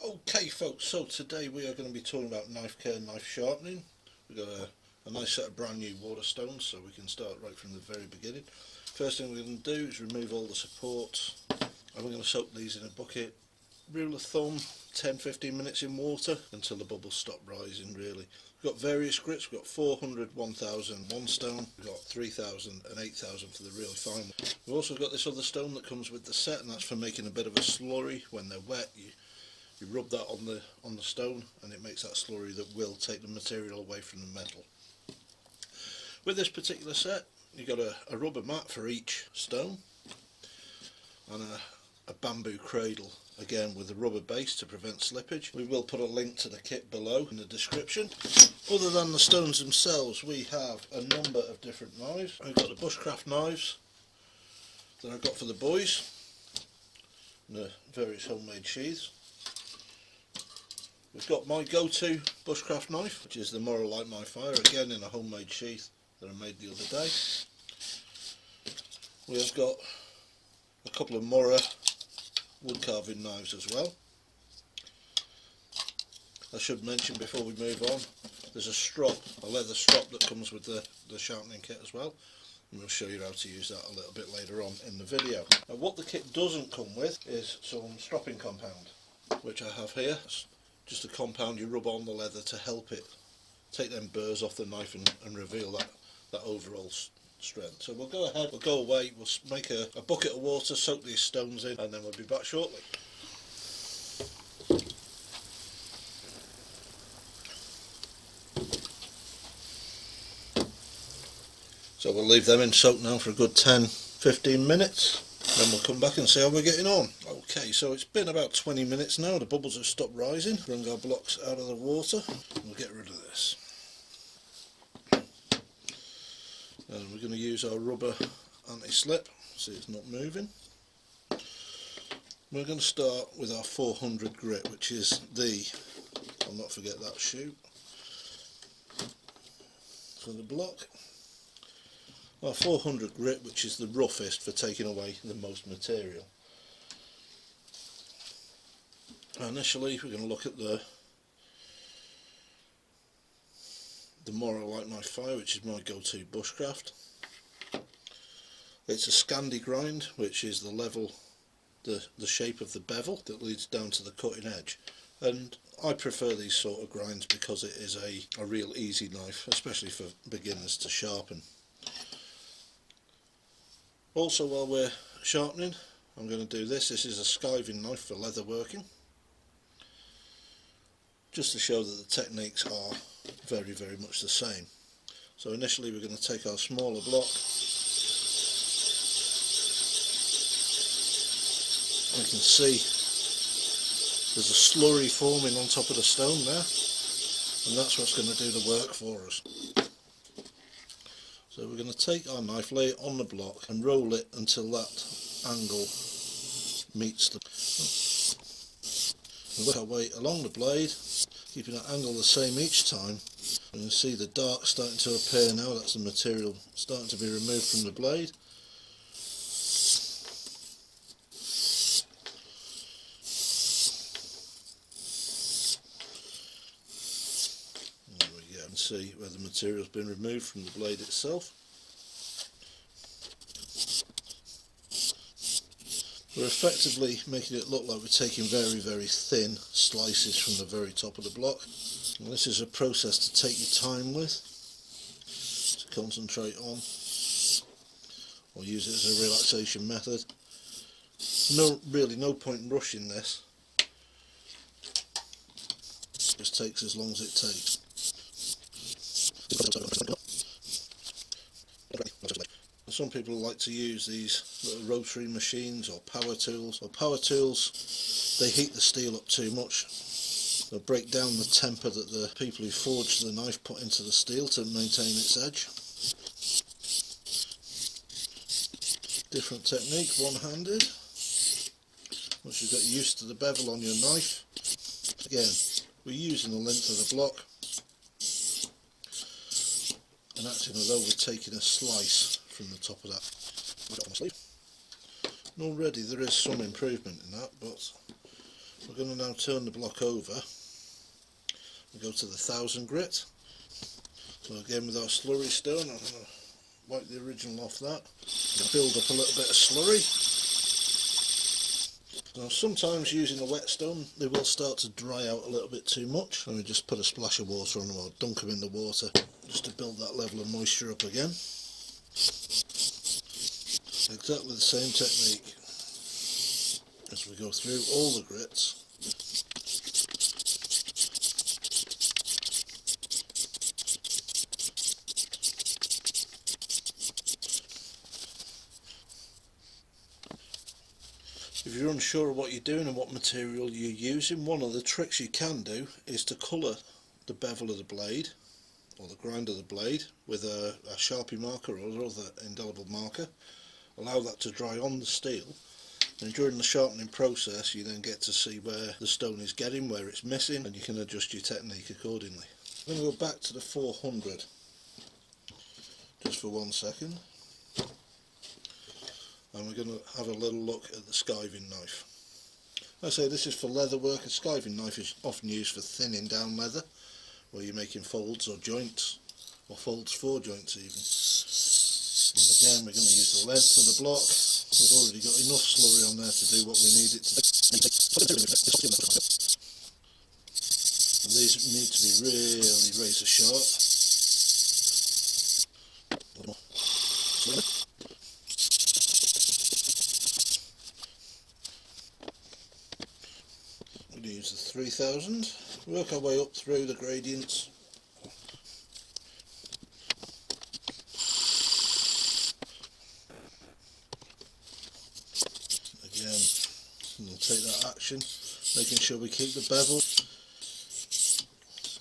Okay folks, so today we are going to be talking about knife care, knife sharpening. We've got a nice set of brand new whetstones, so we can start right from the very beginning. First thing we're going to do is remove all the supports, and we're going to soak these in a bucket. Rule of thumb, 10-15 minutes in water until the bubbles stop rising really. We've got various grits. We've got 400, 1000 one stone, we've got 3000 and 8000 for the really fine one. We've also got this other stone that comes with the set, and that's for making a bit of a slurry. When they're wet, you rub that on the stone and it makes that slurry that will take the material away from the metal. With this particular set, you've got a rubber mat for each stone and a bamboo cradle, again with a rubber base to prevent slippage. We will put a link to the kit below in the description. Other than the stones themselves, we have a number of different knives. We've got the bushcraft knives that I've got for the boys, and the various homemade sheaths. We've got my go-to bushcraft knife, which is the Morrow Light My Fire, again in a homemade sheath that I made the other day. We have got a couple of Morrow wood carving knives as well. I should mention before we move on, there's a strop, a leather strop that comes with the sharpening kit as well, and we'll show you how to use that a little bit later on in the video. Now, what the kit doesn't come with is some stropping compound, which I have here. Just a compound you rub on the leather to help it take them burrs off the knife and reveal that overall strength. So we'll go ahead, we'll go away, we'll make a bucket of water, soak these stones in, and then we'll be back shortly. So we'll leave them in soak now for a good 10-15 minutes. Then we'll come back and see how we're getting on. Okay, so it's been about 20 minutes now, the bubbles have stopped rising. Bring our blocks out of the water and we'll get rid of this. And we're going to use our rubber anti-slip, see it's not moving. We're going to start with our 400 grit, which is I'll not forget that shoe, for the block. Our 400 grit, which is the roughest for taking away the most material. Initially we're going to look at the Morrow Light My Fire, which is my go-to bushcraft. It's a Scandi grind, which is the shape of the bevel that leads down to the cutting edge, and I prefer these sort of grinds because it is a real easy knife, especially for beginners to sharpen. Also, while we're sharpening, I'm going to do this. This is a skiving knife for leather working, just to show that the techniques are very, very much the same. So initially we're going to take our smaller block, you can see there's a slurry forming on top of the stone there, and that's what's going to do the work for us. So we're going to take our knife, lay it on the block and roll it until that angle meets the... And work our way along the blade, keeping that angle the same each time. You can see the dark starting to appear now, that's the material starting to be removed from the blade. There we go, and see where the material's been removed from the blade itself. We're effectively making it look like we're taking very, very thin slices from the very top of the block. And this is a process to take your time with, to concentrate on, or use it as a relaxation method. Really no point in rushing this, it just takes as long as it takes. Some people like to use these little rotary machines or power tools. Power tools, they heat the steel up too much. They'll break down the temper that the people who forged the knife put into the steel to maintain its edge. Different technique, one-handed. Once you've got used to the bevel on your knife, again, we're using the length of the block and acting as though we're taking a slice from the top of that. And already there is some improvement in that, but We're going to now turn the block over and go to the 1000 grit. So again with our slurry stone, I'm going to wipe the original off that, build up a little bit of slurry. Now sometimes using a whetstone they will start to dry out a little bit too much, and we just put a splash of water on them or dunk them in the water just to build that level of moisture up again. Exactly the same technique as we go through all the grits. If you're unsure of what you're doing and what material you're using, one of the tricks you can do is to colour the bevel of the blade or the grind of the blade with a Sharpie marker or other indelible marker. Allow that to dry on the steel, and during the sharpening process you then get to see where the stone is getting, where it's missing, and you can adjust your technique accordingly. I'm going to go back to the 400 just for 1 second, and we're going to have a little look at the skiving knife. I say this is for leather work. A skiving knife is often used for thinning down leather, where you're making folds or joints, or folds for joints even. And again we're going to use the length of the block. We've already got enough slurry on there to do what we need it to do. And these need to be really razor sharp. We're going to use the 3000, work our way up through the gradients. Again, we'll take that action, making sure we keep the bevel at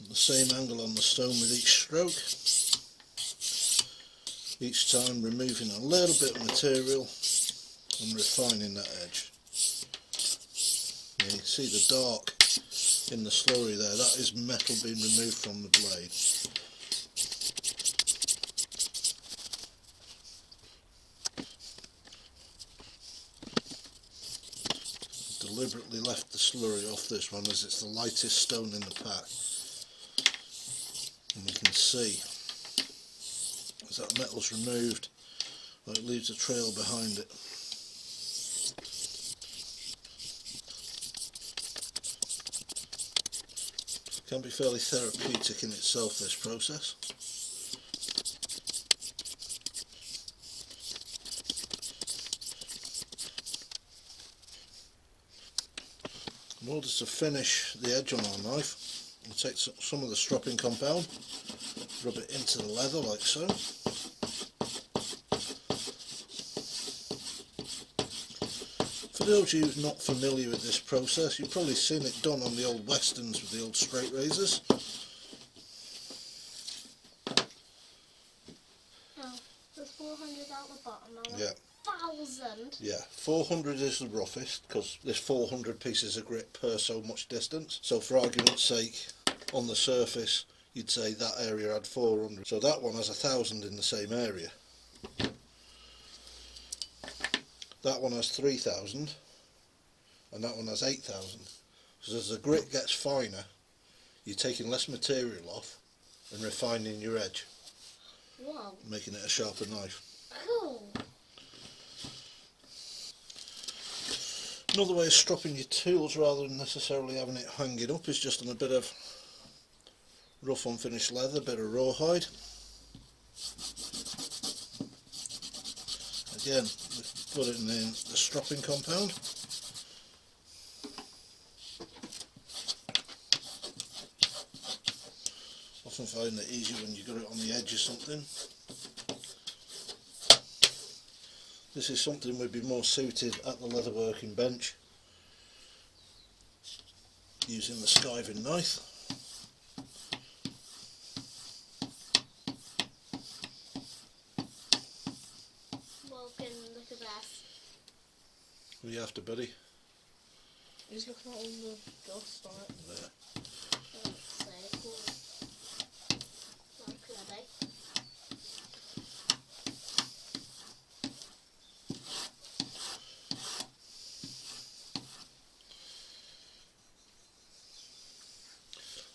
the same angle on the stone with each stroke. Each time removing a little bit of material and refining that edge. You can see the dark in the slurry there, that is metal being removed from the blade. Deliberately left the slurry off this one as it's the lightest stone in the pack, and you can see as that metal's removed, it leaves a trail behind it. It can be fairly therapeutic in itself, this process. In order to finish the edge on our knife, we'll take some of the stropping compound, rub it into the leather like so. For those of you not familiar with this process, you've probably seen it done on the old whetstones with the old straight razors. Oh, there's 400 out the bottom and Yeah. 1,000. Yeah, 400 is the roughest because there's 400 pieces of grit per so much distance. So for argument's sake, on the surface you'd say that area had 400. So that one has 1,000 in the same area. That one has 3,000 and that one has 8,000. So as the grit gets finer, you're taking less material off and refining your edge. Wow. Making it a sharper knife. Cool. Another way of stropping your tools rather than necessarily having it hanging up is just on a bit of rough unfinished leather, a bit of rawhide. Again, put it in the stropping compound. Often find it easier when you got it on the edge of something. This is something would be more suited at the leatherworking bench using the skiving knife. Logan, look at that. What are you after, buddy? He's looking at all the dust on it. There. So cool. Like that, eh?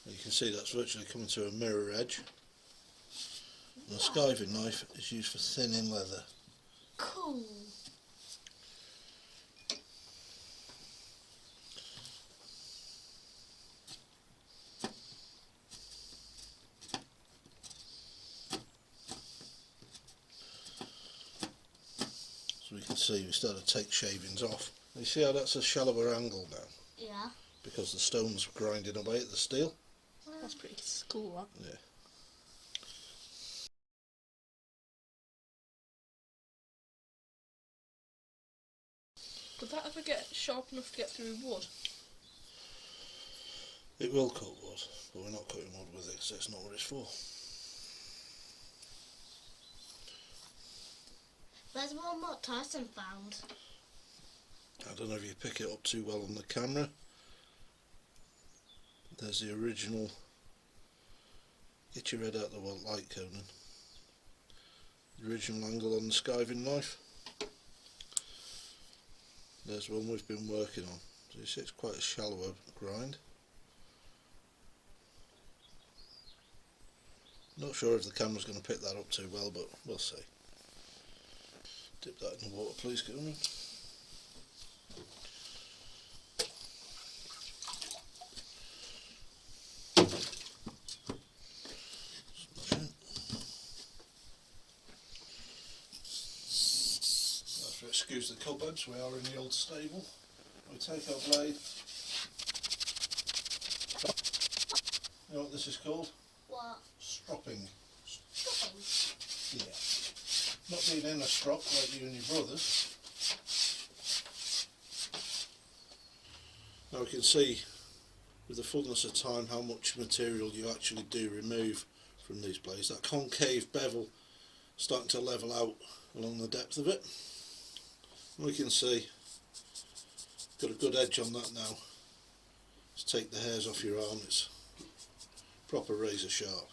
You can see that's virtually coming to a mirror edge. And the skiving knife is used for thinning leather. Cool. So we can see we start to take shavings off. You see how that's a shallower angle now? Yeah. Because the stone's grinding away at the steel. That's pretty cool, that. Yeah. Could that ever get sharp enough to get through wood? It will cut wood, but we're not cutting wood with it because that's not what it's for. Where's one what Tyson found? I don't know if you pick it up too well on the camera. There's the original. Get your head out the light, Conan. The original angle on the skiving knife. There's one we've been working on. So you see it's quite a shallower grind. Not sure if the camera's going to pick that up too well, but we'll see. Dip that in the water, please, Conan. Excuse the cupboards, we are in the old stable. We take our blade. You know what this is called? What? Stropping. Stropping? Yeah. Not being in a strop like you and your brothers. Now we can see with the fullness of time how much material you actually do remove from these blades. That concave bevel starting to level out along the depth of it. We can see got a good edge on that now. Just take the hairs off your arm, it's proper razor sharp.